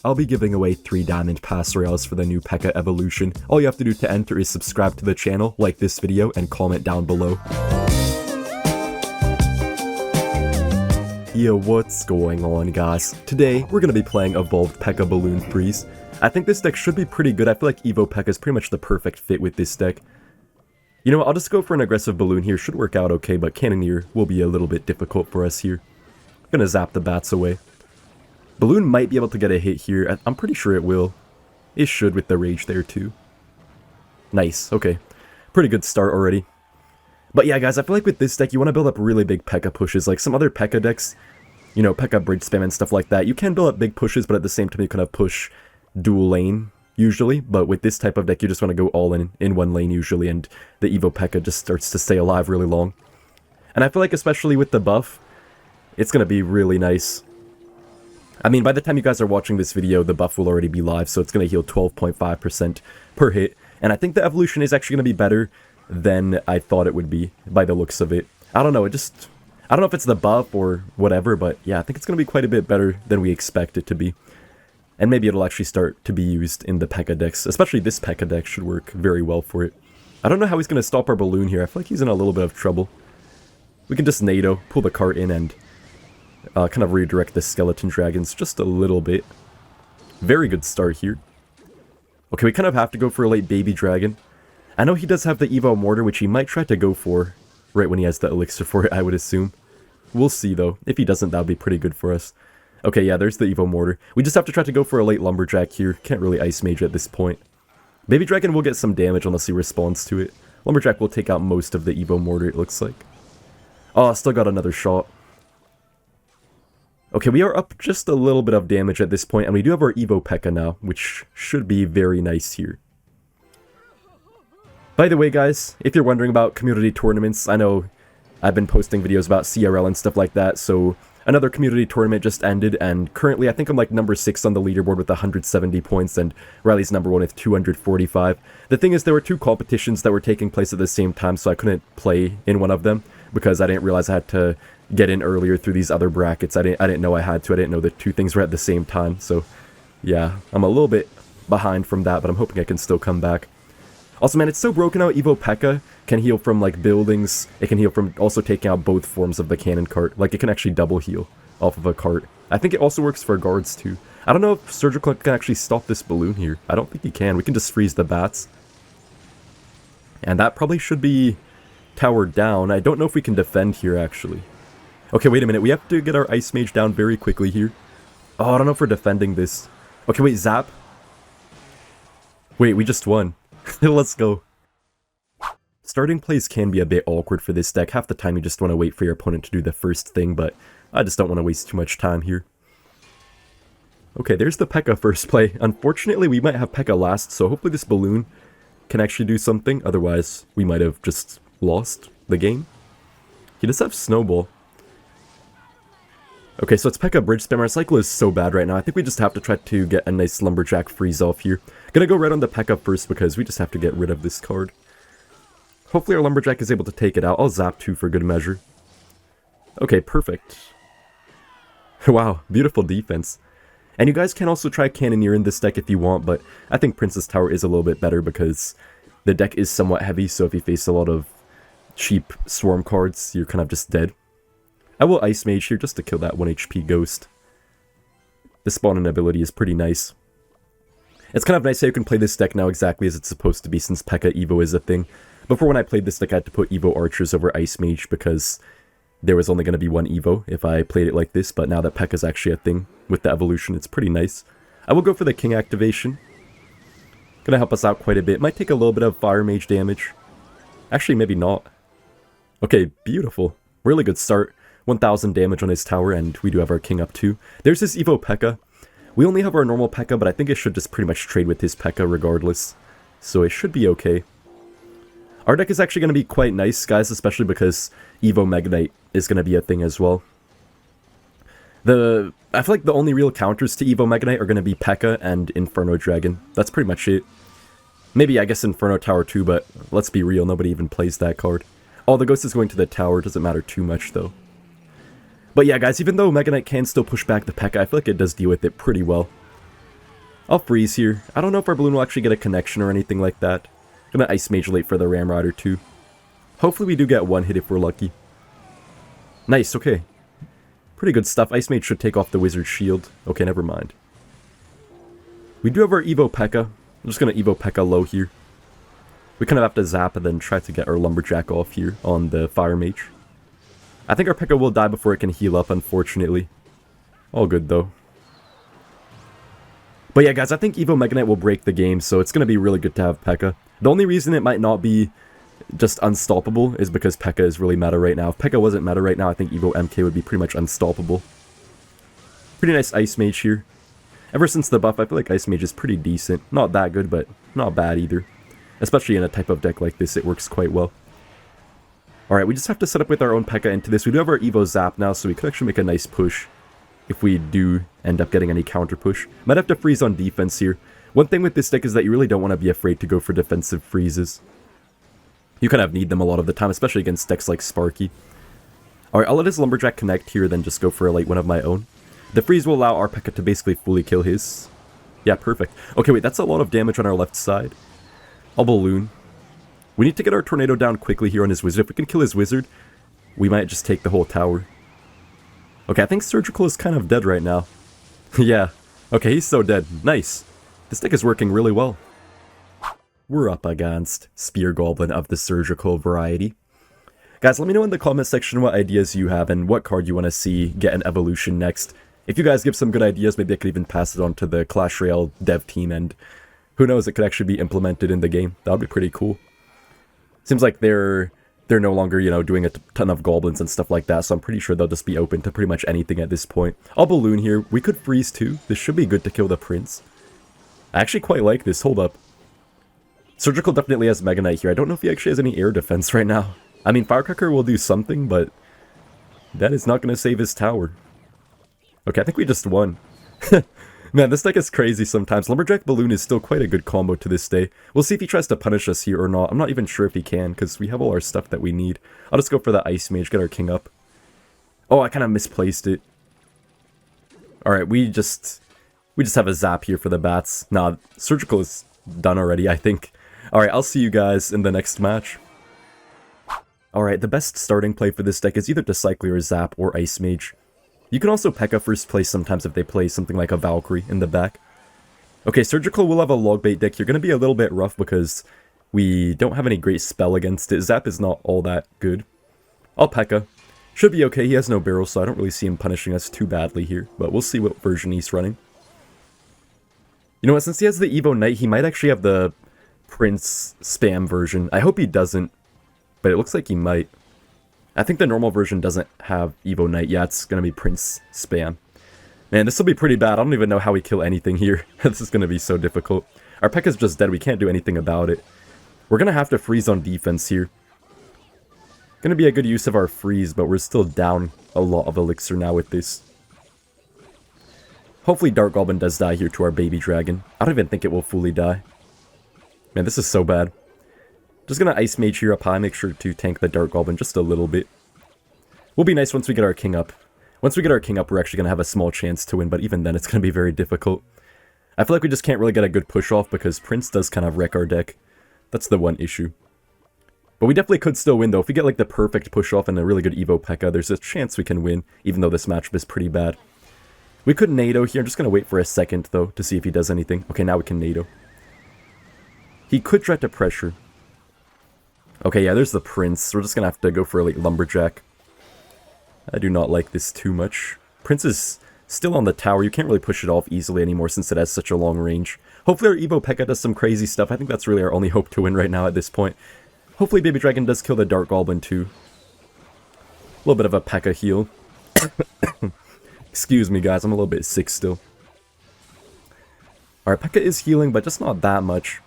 I'll be giving away 3 diamond pass royales for the new Pekka evolution. All you have to do to enter is subscribe to the channel, like this video, and comment down below. Yo, what's going on, guys? Today, we're gonna be playing Evolved Pekka Balloon Freeze. I think this deck should be pretty good. I feel like Evo Pekka is pretty much the perfect fit with this deck. You know, I'll just go for an aggressive balloon here. Should work out okay, but Cannoneer will be a little bit difficult for us here. I'm gonna zap the bats away. Balloon might be able to get a hit here. I'm pretty sure it will. It should with the rage there too. Nice, okay. Pretty good start already. But yeah, guys, I feel like with this deck, you want to build up really big Pekka pushes. Like some other Pekka decks, you know, Pekka bridge spam and stuff like that. You can build up big pushes, but at the same time, you kind of push dual lane, usually. But with this type of deck, you just want to go all in one lane, usually. And the Evo Pekka just starts to stay alive really long. And I feel like, especially with the buff, it's going to be really nice. I mean, by the time you guys are watching this video, the buff will already be live, so it's going to heal 12.5% per hit. And I think the evolution is actually going to be better than I thought it would be, by the looks of it. I don't know, I don't know if it's the buff or whatever, but yeah, I think it's going to be quite a bit better than we expect it to be. And maybe it'll actually start to be used in the Pekka decks, especially this Pekka deck should work very well for it. I don't know how he's going to stop our balloon here. I feel like he's in a little bit of trouble. We can just Nado, pull the cart in, and kind of redirect the skeleton dragons just a little bit. Very good start here. Okay, we kind of have to go for a late baby dragon. I know he does have the Evo mortar, which he might try to go for right when he has the elixir for it, I would assume. We'll see though. If he doesn't, that would be pretty good for us. Okay, yeah, there's the Evo mortar. We just have to try to go for a late lumberjack here. Can't really ice mage at this point. Baby dragon will get some damage unless he responds to it. Lumberjack will take out most of the Evo mortar, it looks like. Oh, still got another shot. Okay, we are up just a little bit of damage at this point, and we do have our Evo Pekka now, which should be very nice here. By the way, guys, if you're wondering about community tournaments, I know I've been posting videos about CRL and stuff like that, so another community tournament just ended, and currently I think I'm like number 6 on the leaderboard with 170 points, and Riley's number 1 with 245. The thing is, there were 2 competitions that were taking place at the same time, so I couldn't play in one of them, because I didn't realize I had to get in earlier through these other brackets. I didn't know I had to. I didn't know the 2 things were at the same time. So, yeah, I'm a little bit behind from that, but I'm hoping I can still come back. Also, man, it's so broken out. Evo Pekka can heal from, like, buildings. It can heal from also taking out both forms of the cannon cart. Like, it can actually double heal off of a cart. I think it also works for guards, too. I don't know if Surgical can actually stop this balloon here. I don't think he can. We can just freeze the bats. And that probably should be towered down. I don't know if we can defend here, actually. Okay, wait a minute. We have to get our Ice Mage down very quickly here. Oh, I don't know if we're defending this. Okay, wait, zap. Wait, we just won. Let's go. Starting plays can be a bit awkward for this deck. Half the time you just want to wait for your opponent to do the first thing, but I just don't want to waste too much time here. Okay, there's the Pekka first play. Unfortunately, we might have Pekka last, so hopefully this balloon can actually do something. Otherwise, we might have just lost the game. He does have Snowball. Okay, so it's Pekka bridge spam. Our cycle is so bad right now. I think we just have to try to get a nice lumberjack freeze off here. Gonna go right on the Pekka first because we just have to get rid of this card. Hopefully our lumberjack is able to take it out. I'll zap 2 for good measure. Okay, perfect. Wow, beautiful defense. And you guys can also try Cannoneer in this deck if you want, but I think Princess Tower is a little bit better because the deck is somewhat heavy, so if you face a lot of cheap swarm cards, you're kind of just dead. I will Ice Mage here just to kill that 1 HP ghost. The spawning ability is pretty nice. It's kind of nice how you can play this deck now exactly as it's supposed to be since Pekka Evo is a thing. Before when I played this deck I had to put Evo Archers over Ice Mage because there was only going to be 1 Evo if I played it like this, but now that Pekka's actually a thing with the evolution, it's pretty nice. I will go for the King activation. Gonna help us out quite a bit. Might take a little bit of Fire Mage damage. Actually, maybe not. Okay, beautiful. Really good start. 1000 damage on his tower, and we do have our king up too. There's his Evo Pekka. We only have our normal Pekka, but I think it should just pretty much trade with his Pekka regardless. So it should be okay. Our deck is actually going to be quite nice, guys, especially because Evo Mega Knight is going to be a thing as well. I feel like the only real counters to Evo Mega Knight are going to be Pekka and Inferno Dragon. That's pretty much it. Maybe, I guess, Inferno Tower too, but let's be real, nobody even plays that card. Oh, the ghost is going to the tower, doesn't matter too much though. But yeah, guys, even though Mega Knight can still push back the Pekka, I feel like it does deal with it pretty well. I'll freeze here. I don't know if our balloon will actually get a connection or anything like that. Gonna Ice Mage late for the Ramrider too. Hopefully we do get one hit if we're lucky. Nice, okay. Pretty good stuff. Ice Mage should take off the Wizard Shield. Okay, never mind. We do have our Evo Pekka. I'm just gonna Evo Pekka low here. We kind of have to zap and then try to get our Lumberjack off here on the Fire Mage. I think our Pekka will die before it can heal up, unfortunately. All good though. But yeah, guys, I think Evo Mega Knight will break the game, so it's going to be really good to have Pekka. The only reason it might not be just unstoppable is because Pekka is really meta right now. If Pekka wasn't meta right now, I think Evo MK would be pretty much unstoppable. Pretty nice Ice Mage here. Ever since the buff, I feel like Ice Mage is pretty decent. Not that good, but not bad either. Especially in a type of deck like this, it works quite well. Alright, we just have to set up with our own Pekka into this. We do have our Evo Zap now, so we could actually make a nice push if we do end up getting any counter push. Might have to freeze on defense here. One thing with this deck is that you really don't want to be afraid to go for defensive freezes. You kind of need them a lot of the time, especially against decks like Sparky. Alright, I'll let his Lumberjack connect here, then just go for a late one of my own. The freeze will allow our Pekka to basically fully kill his. Yeah, perfect. Okay, wait, that's a lot of damage on our left side. I'll balloon. We need to get our Tornado down quickly here on his Wizard. If we can kill his Wizard, we might just take the whole tower. Okay, I think Surgical is kind of dead right now. Yeah. Okay, he's so dead. Nice. This deck is working really well. We're up against Spear Goblin of the Surgical variety. Guys, let me know in the comment section what ideas you have and what card you want to see get an evolution next. If you guys give some good ideas, maybe I could even pass it on to the Clash Royale dev team, and who knows, it could actually be implemented in the game. That would be pretty cool. Seems like they're no longer, you know, doing a ton of goblins and stuff like that, so I'm pretty sure they'll just be open to pretty much anything at this point. I'll balloon here. We could freeze too. This should be good to kill the Prince. I actually quite like this. Hold up. Surgical definitely has Mega Knight here. I don't know if he actually has any air defense right now. I mean, Firecracker will do something, but that is not going to save his tower. Okay, I think we just won. Man, this deck is crazy sometimes. Lumberjack Balloon is still quite a good combo to this day. We'll see if he tries to punish us here or not. I'm not even sure if he can, because we have all our stuff that we need. I'll just go for the Ice Mage, get our king up. Oh, I kind of misplaced it. Alright, we just have a zap here for the bats. Nah, Surgical is done already, I think. Alright, I'll see you guys in the next match. Alright, the best starting play for this deck is either Discycler or Zap or Ice Mage. You can also Pekka first play sometimes if they play something like a Valkyrie in the back. Okay, Surgical will have a Logbait deck. You're going to be a little bit rough because we don't have any great spell against it. Zap is not all that good. I'll Pekka. Should be okay. He has no barrel, so I don't really see him punishing us too badly here. But we'll see what version he's running. You know what? Since he has the Evo Knight, he might actually have the Prince spam version. I hope he doesn't, but it looks like he might. I think the normal version doesn't have Evo Knight. Yeah, it's going to be Prince spam. Man, this will be pretty bad. I don't even know how we kill anything here. This is going to be so difficult. Our Pekka's just dead. We can't do anything about it. We're going to have to freeze on defense here. Going to be a good use of our freeze, but we're still down a lot of elixir now with this. Hopefully Dark Goblin does die here to our baby dragon. I don't even think it will fully die. Man, this is so bad. Just gonna Ice Mage here up high, make sure to tank the Dark Goblin just a little bit. Will be nice once we get our king up. Once we get our king up, we're actually gonna have a small chance to win, but even then it's gonna be very difficult. I feel like we just can't really get a good push off because Prince does kind of wreck our deck. That's the one issue. But we definitely could still win though. If we get like the perfect push off and a really good Evo Pekka, there's a chance we can win, even though this matchup is pretty bad. We could NATO here. I'm just gonna wait for a second though to see if he does anything. Okay, now we can NATO. He could try to pressure. Okay, yeah, there's the Prince. We're just gonna have to go for a late Lumberjack. I do not like this too much. Prince is still on the tower. You can't really push it off easily anymore since it has such a long range. Hopefully our Evo Pekka does some crazy stuff. I think that's really our only hope to win right now at this point. Hopefully Baby Dragon does kill the Dark Goblin too. A little bit of a Pekka heal. Excuse me guys, I'm a little bit sick still. Alright, Pekka is healing, but just not that much.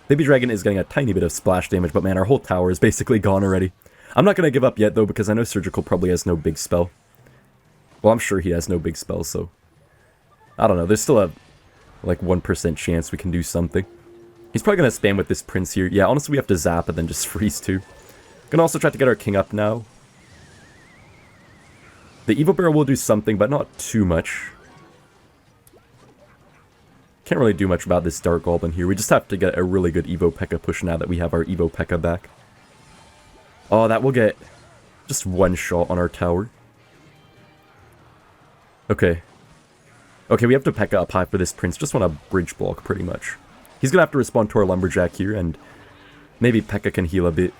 Baby Dragon is getting a tiny bit of splash damage, but man, our whole tower is basically gone already. I'm not going to give up yet, though, because I know Surgical probably has no big spell. Well, I'm sure he has no big spell, so... I don't know, there's still a, like, 1% chance we can do something. He's probably going to spam with this Prince here. Yeah, honestly, we have to zap and then just freeze, too. Gonna also try to get our king up now. The Evo Barrel will do something, but not too much. Can't really do much about this Dark Goblin here. We just have to get a really good Evo Pekka push now that we have our Evo Pekka back. Oh, that will get just one shot on our tower. Okay. Okay, we have to Pekka up high for this Prince. Just want a bridge block, pretty much. He's gonna have to respond to our Lumberjack here, and maybe Pekka can heal a bit.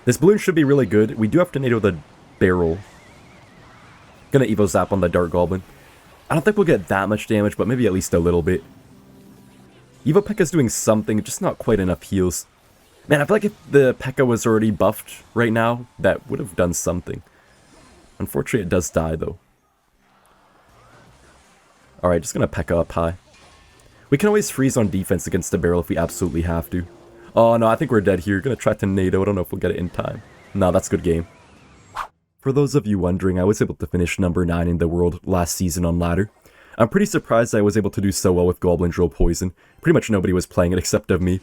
This balloon should be really good. We do have to NATO the barrel. Gonna Evo Zap on the Dark Goblin. I don't think we'll get that much damage, but maybe at least a little bit. Evo Pekka's doing something, just not quite enough heals. Man, I feel like if the Pekka was already buffed right now, that would have done something. Unfortunately, it does die, though. Alright, just gonna Pekka up high. We can always freeze on defense against the barrel if we absolutely have to. Oh no, I think we're dead here. Gonna try to NATO. I don't know if we'll get it in time. No, that's good game. For those of you wondering, I was able to finish number 9 in the world last season on ladder. I'm pretty surprised I was able to do so well with Goblin Drill Poison. Pretty much nobody was playing it except of me.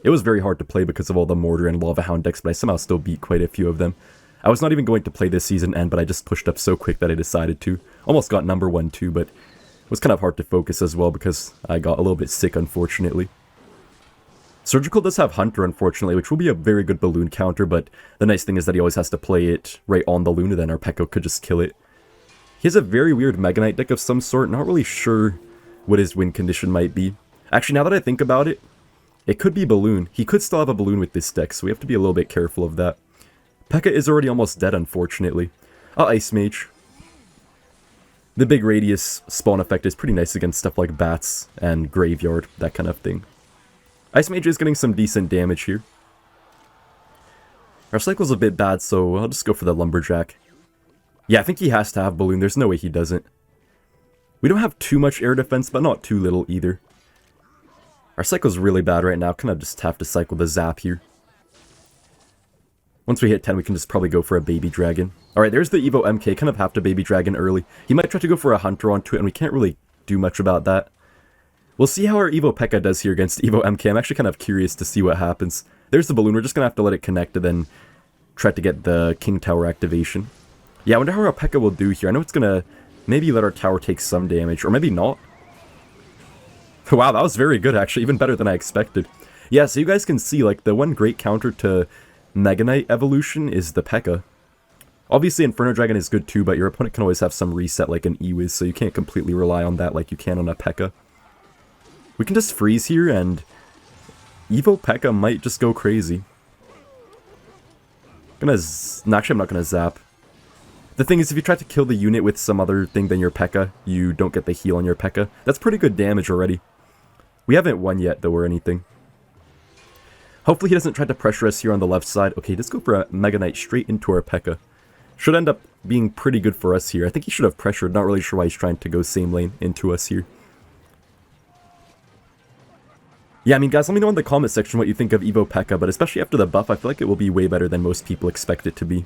It was very hard to play because of all the Mortar and Lava Hound decks, but I somehow still beat quite a few of them. I was not even going to play this season end, but I just pushed up so quick that I decided to. Almost got number 1 too, but it was kind of hard to focus as well because I got a little bit sick, unfortunately. Surgical does have Hunter, unfortunately, which will be a very good balloon counter, but the nice thing is that he always has to play it right on the Loon, and then our Pekka could just kill it. He has a very weird Mega Knight deck of some sort, not really sure what his win condition might be. Actually, now that I think about it, it could be Balloon. He could still have a Balloon with this deck, so we have to be a little bit careful of that. Pekka is already almost dead, unfortunately. I'll Ice Mage. The big radius spawn effect is pretty nice against stuff like Bats and Graveyard, that kind of thing. Ice Mage is getting some decent damage here. Our cycle's a bit bad, so I'll just go for the Lumberjack. Yeah, I think he has to have Balloon. There's no way he doesn't. We don't have too much air defense, but not too little either. Our cycle's really bad right now. Kind of just have to cycle the Zap here. Once we hit 10, we can just probably go for a Baby Dragon. Alright, there's the Evo MK. Kind of have to Baby Dragon early. He might try to go for a Hunter onto it, and we can't really do much about that. We'll see how our Evo Pekka does here against Evo MK. I'm actually kind of curious to see what happens. There's the Balloon. We're just going to have to let it connect and then try to get the King Tower activation. Yeah, I wonder how our Pekka will do here. I know it's going to maybe let our tower take some damage, or maybe not. Wow, that was very good, actually. Even better than I expected. Yeah, so you guys can see, like, the one great counter to Mega Knight evolution is the Pekka. Obviously, Inferno Dragon is good too, but your opponent can always have some reset like an Ewiz, so you can't completely rely on that like you can on a Pekka. We can just freeze here, and Evo Pekka might just go crazy. No, actually, I'm not gonna Zap. The thing is, if you try to kill the unit with some other thing than your Pekka, you don't get the heal on your Pekka. That's pretty good damage already. We haven't won yet, though, or anything. Hopefully he doesn't try to pressure us here on the left side. Okay, let's go for a Mega Knight straight into our Pekka. Should end up being pretty good for us here. I think he should have pressured. Not really sure why he's trying to go same lane into us here. Yeah, I mean, guys, let me know in the comment section what you think of Evo Pekka, but especially after the buff, I feel like it will be way better than most people expect it to be.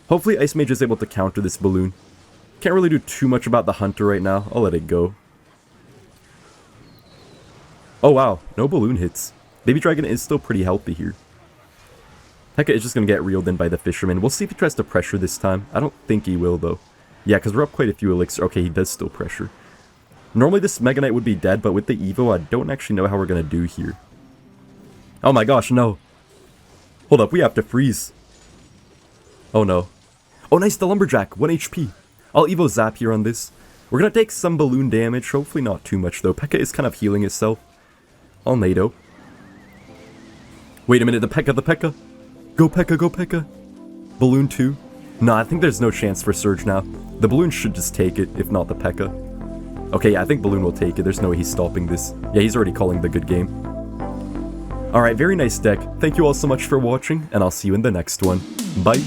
Hopefully Ice Mage is able to counter this Balloon. Can't really do too much about the Hunter right now. I'll let it go. Oh, wow. No Balloon hits. Baby Dragon is still pretty healthy here. Pekka is just going to get reeled in by the Fisherman. We'll see if he tries to pressure this time. I don't think he will, though. Yeah, because we're up quite a few elixir. Okay, he does still pressure. Normally this Mega Knight would be dead, but with the Evo, I don't actually know how we're going to do here. Oh my gosh, no. Hold up, we have to freeze. Oh no. Oh nice, the Lumberjack, 1 HP. I'll Evo Zap here on this. We're going to take some Balloon damage, hopefully not too much though. Pekka is kind of healing itself. I'll NATO. Wait a minute, the Pekka. Go Pekka, go Pekka. Balloon 2. No, I think there's no chance for Surge now. The Balloon should just take it, if not the Pekka. Okay, yeah, I think Balloon will take it. There's no way he's stopping this. Yeah, he's already calling the good game. Alright, very nice deck. Thank you all so much for watching, and I'll see you in the next one. Bye!